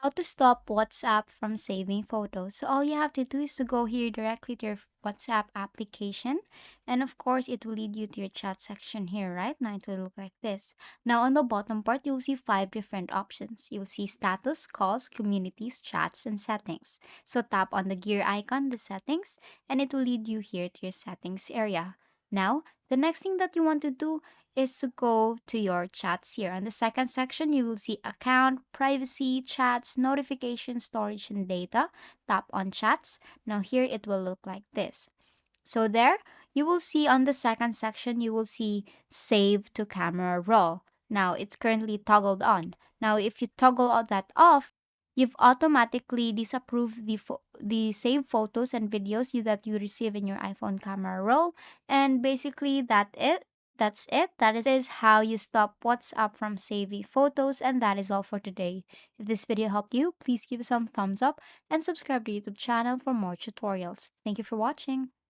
How to stop WhatsApp from saving photos. So all you have to do is to go here directly to your WhatsApp application. And of course, it will lead you to your chat section here, right? Now it will look like this. Now on the bottom part, you'll see five different options. You'll see status, calls, communities, chats, and settings. So tap on the gear icon, the settings, and it will lead you here to your settings area. Now, the next thing that you want to do is to go to your chats here. On the second section, you will see account, privacy, chats, notifications, storage, and data. Tap on chats. Now here it will look like this. So there, you will see on the second section, you will see save to camera roll. Now it's currently toggled on. Now if you toggle all that off, you've automatically disapproved the saved photos and videos that you receive in your iPhone camera roll. And basically That's it. That is how you stop WhatsApp from saving photos, and that is all for today. If this video helped you, please give it some thumbs up and subscribe to YouTube channel for more tutorials. Thank you for watching.